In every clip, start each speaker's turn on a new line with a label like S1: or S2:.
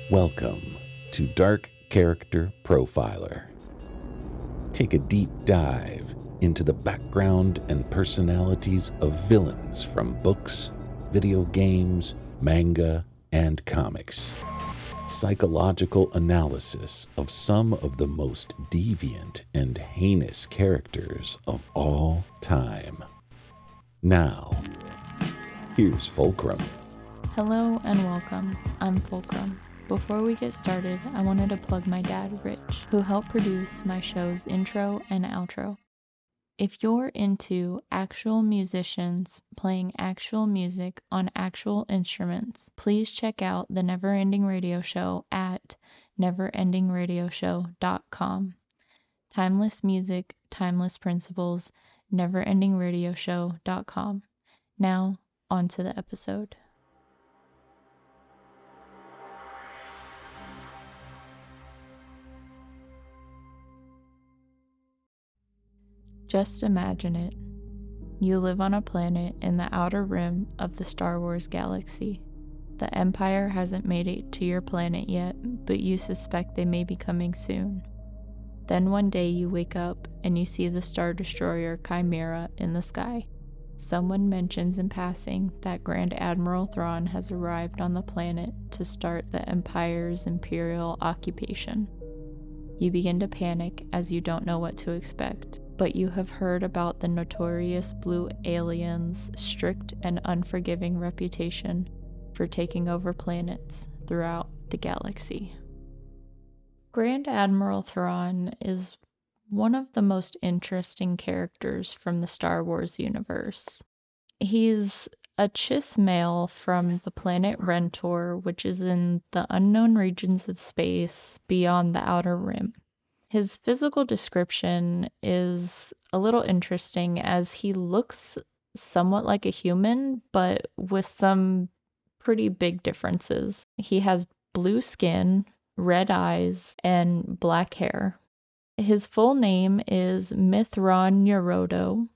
S1: Welcome to Dark Character Profiler. Take a deep dive into the background and personalities of villains from books, video games, manga, and comics. Psychological analysis of some of the most deviant and heinous characters of all time. Now, here's Fulcrum.
S2: Hello and welcome. I'm Fulcrum. Before we get started, I wanted to plug my dad, Rich, who helped produce my show's intro and outro. If you're into actual musicians playing actual music on actual instruments, please check out the Neverending Radio Show at neverendingradioshow.com. Timeless music, timeless principles, neverendingradioshow.com. Now, on to the episode. Just imagine it. You live on a planet in the outer rim of the Star Wars galaxy. The Empire hasn't made it to your planet yet, but you suspect they may be coming soon. Then one day you wake up and you see the Star Destroyer Chimera in the sky. Someone mentions in passing that Grand Admiral Thrawn has arrived on the planet to start the Empire's imperial occupation. You begin to panic as you don't know what to expect. But you have heard about the notorious blue aliens' strict and unforgiving reputation for taking over planets throughout the galaxy. Grand Admiral Thrawn is one of the most interesting characters from the Star Wars universe. He's a Chiss male from the planet Rentor, which is in the unknown regions of space beyond the Outer Rim. His physical description is a little interesting as he looks somewhat like a human, but with some pretty big differences. He has blue skin, red eyes, and black hair. His full name is Mithron Nyorodo,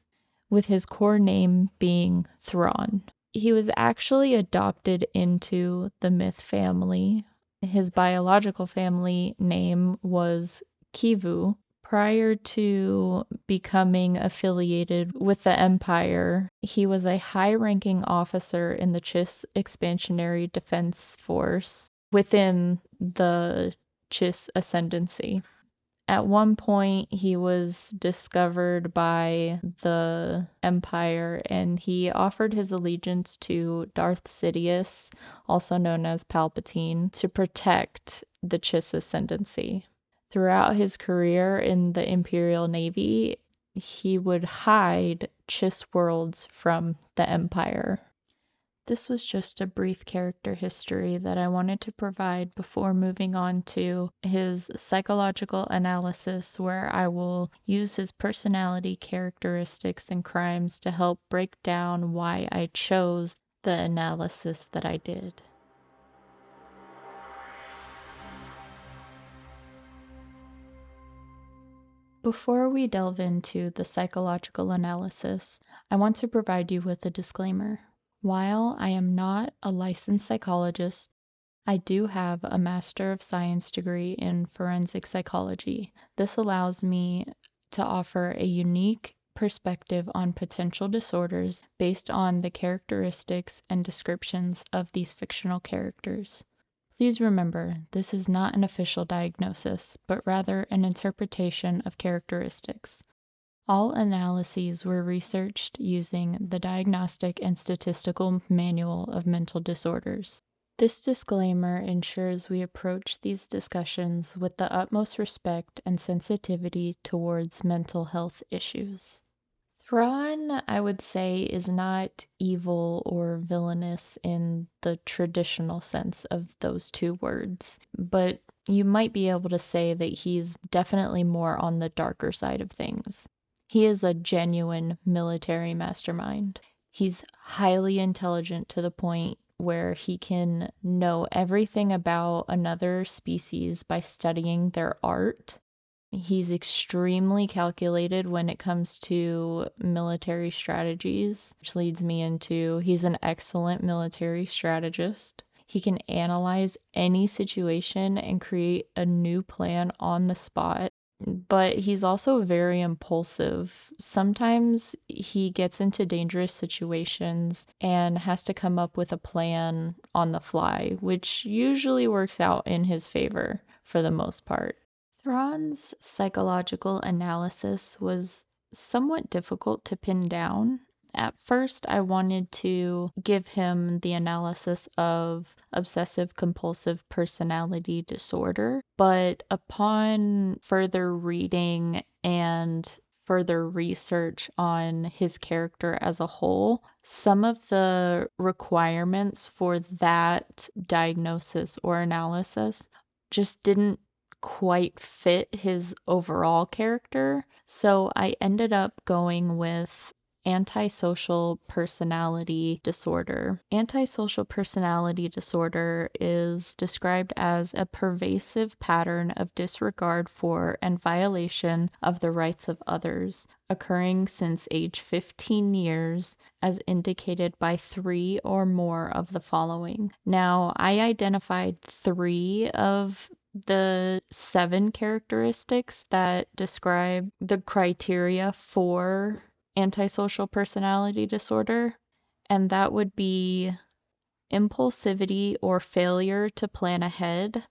S2: with his core name being Thrawn. He was actually adopted into the Myth family. His biological family name was Kivu. Prior to becoming affiliated with the Empire, he was a high-ranking officer in the Chiss Expansionary Defense Force within the Chiss Ascendancy. At one point, he was discovered by the Empire, and he offered his allegiance to Darth Sidious, also known as Palpatine, to protect the Chiss Ascendancy. Throughout his career in the Imperial Navy, he would hide Chiss worlds from the Empire. This was just a brief character history that I wanted to provide before moving on to his psychological analysis, where I will use his personality, characteristics, and crimes to help break down why I chose the analysis that I did. Before we delve into the psychological analysis, I want to provide you with a disclaimer. While I am not a licensed psychologist, I do have a Master of Science degree in forensic psychology. This allows me to offer a unique perspective on potential disorders based on the characteristics and descriptions of these fictional characters. Please remember, this is not an official diagnosis, but rather an interpretation of characteristics. All analyses were researched using the Diagnostic and Statistical Manual of Mental Disorders. This disclaimer ensures we approach these discussions with the utmost respect and sensitivity towards mental health issues. Thrawn, I would say, is not evil or villainous in the traditional sense of those two words, but you might be able to say that he's definitely more on the darker side of things. He is a genuine military mastermind. He's highly intelligent to the point where he can know everything about another species by studying their art. He's extremely calculated when it comes to military strategies, which leads me into he's an excellent military strategist. He can analyze any situation and create a new plan on the spot. But he's also very impulsive. Sometimes he gets into dangerous situations and has to come up with a plan on the fly, which usually works out in his favor for the most part. Thrawn's psychological analysis was somewhat difficult to pin down. At first, I wanted to give him the analysis of obsessive compulsive personality disorder, but upon further reading and further research on his character as a whole, some of the requirements for that diagnosis or analysis just didn't quite fit his overall character. So I ended up going with antisocial personality disorder. Antisocial personality disorder is described as a pervasive pattern of disregard for and violation of the rights of others, occurring since age 15 years, as indicated by 3 or more of the following. Now, I identified 3 of the 7 characteristics that describe the criteria for antisocial personality disorder, and that would be impulsivity or failure to plan ahead.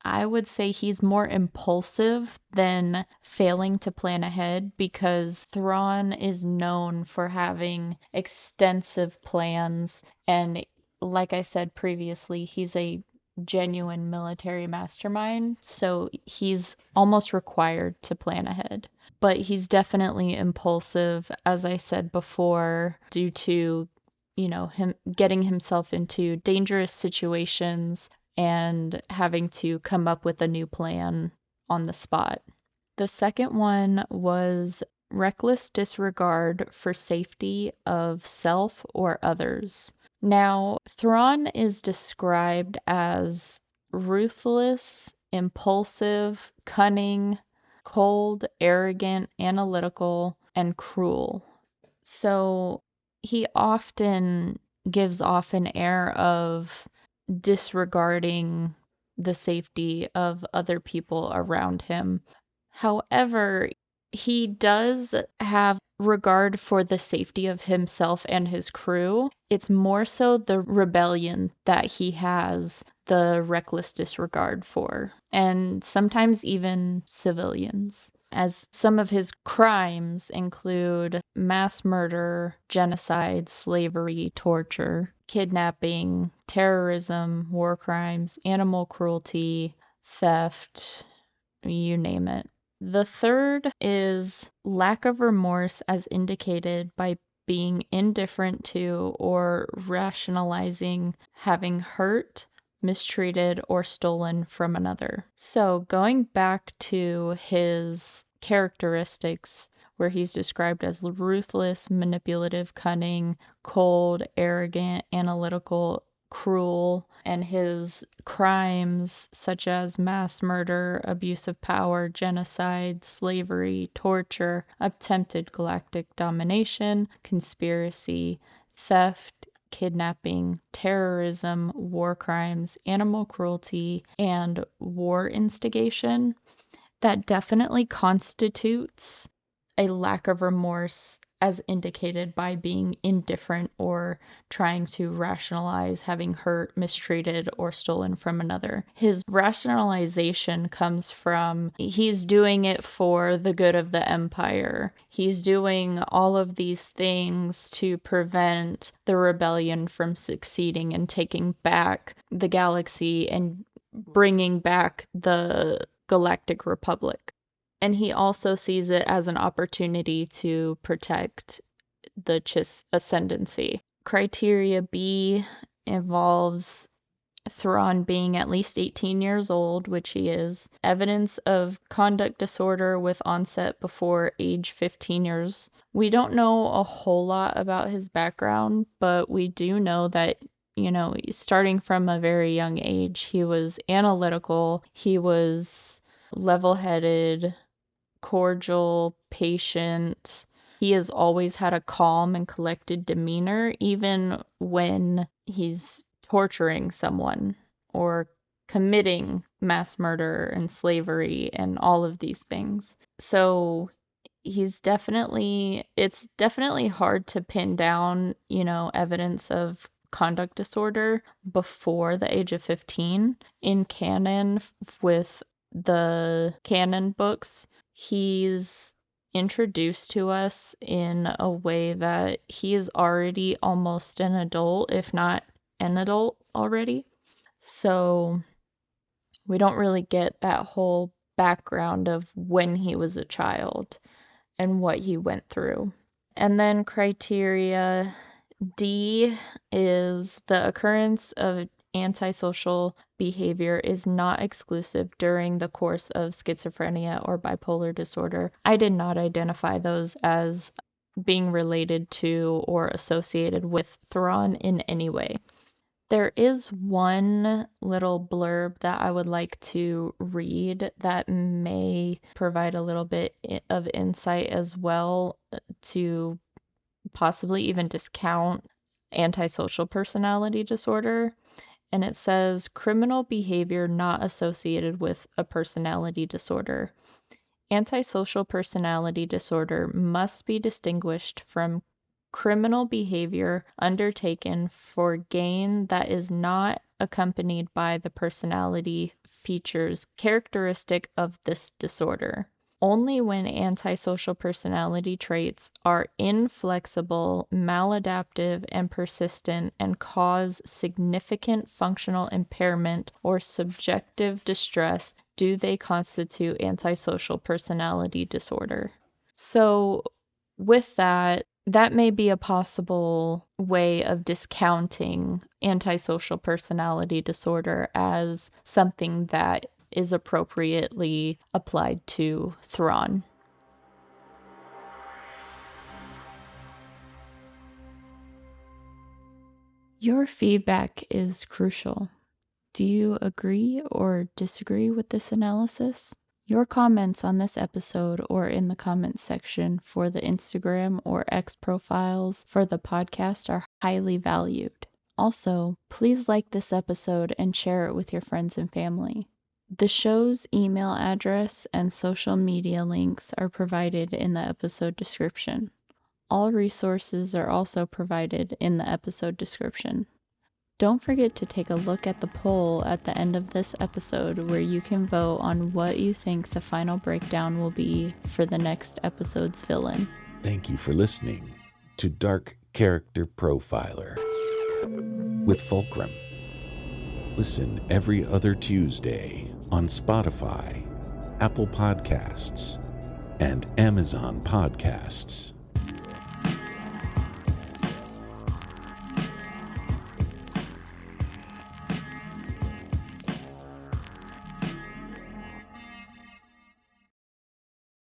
S2: I would say he's more impulsive than failing to plan ahead because Thrawn is known for having extensive plans, and like I said previously, he's a genuine military mastermind, so he's almost required to plan ahead. But he's definitely impulsive, as I said before, due to, him getting himself into dangerous situations and having to come up with a new plan on the spot. The second one was reckless disregard for safety of self or others. Now, Thrawn is described as ruthless, impulsive, cunning, cold, arrogant, analytical, and cruel. So he often gives off an air of disregarding the safety of other people around him. However, he does have regard for the safety of himself and his crew. It's more so the rebellion that he has the reckless disregard for, and sometimes even civilians, as some of his crimes include mass murder, genocide, slavery, torture, kidnapping, terrorism, war crimes, animal cruelty, theft, you name it. The third is lack of remorse as indicated by being indifferent to or rationalizing having hurt, mistreated, or stolen from another. So going back to his characteristics, where he's described as ruthless, manipulative, cunning, cold, arrogant, analytical, cruel, and his crimes such as mass murder, abuse of power, genocide, slavery, torture, attempted galactic domination, conspiracy, theft, kidnapping, terrorism, war crimes, animal cruelty, and war instigation, that definitely constitutes a lack of remorse as indicated by being indifferent or trying to rationalize having hurt, mistreated, or stolen from another. His rationalization comes from he's doing it for the good of the Empire. He's doing all of these things to prevent the rebellion from succeeding and taking back the galaxy and bringing back the Galactic Republic. And he also sees it as an opportunity to protect the Ascendancy. Criteria B involves Thrawn being at least 18 years old, which he is, evidence of conduct disorder with onset before age 15 years. We don't know a whole lot about his background, but we do know that starting from a very young age, he was analytical, he was level-headed, cordial, patient. He has always had a calm and collected demeanor, even when he's torturing someone or committing mass murder and slavery and all of these things. So it's definitely hard to pin down, evidence of conduct disorder before the age of 15. In canon, with the canon books, he's introduced to us in a way that he is already almost an adult, if not an adult already. So we don't really get that whole background of when he was a child and what he went through. And then criteria D is the occurrence of antisocial behavior is not exclusive during the course of schizophrenia or bipolar disorder. I did not identify those as being related to or associated with Thrawn in any way. There is one little blurb that I would like to read that may provide a little bit of insight as well to possibly even discount antisocial personality disorder. And it says criminal behavior not associated with a personality disorder. Antisocial personality disorder must be distinguished from criminal behavior undertaken for gain that is not accompanied by the personality features characteristic of this disorder. Only when antisocial personality traits are inflexible, maladaptive, and persistent and cause significant functional impairment or subjective distress do they constitute antisocial personality disorder. So with that may be a possible way of discounting antisocial personality disorder as something that is appropriately applied to Thrawn. Your feedback is crucial. Do you agree or disagree with this analysis? Your comments on this episode or in the comments section for the Instagram or X profiles for the podcast are highly valued. Also, please like this episode and share it with your friends and family. The show's email address and social media links are provided in the episode description. All resources are also provided in the episode description. Don't forget to take a look at the poll at the end of this episode where you can vote on what you think the final breakdown will be for the next episode's villain.
S1: Thank you for listening to Dark Character Profiler with Fulcrum. Listen every other Tuesday on Spotify, Apple Podcasts, and Amazon Podcasts.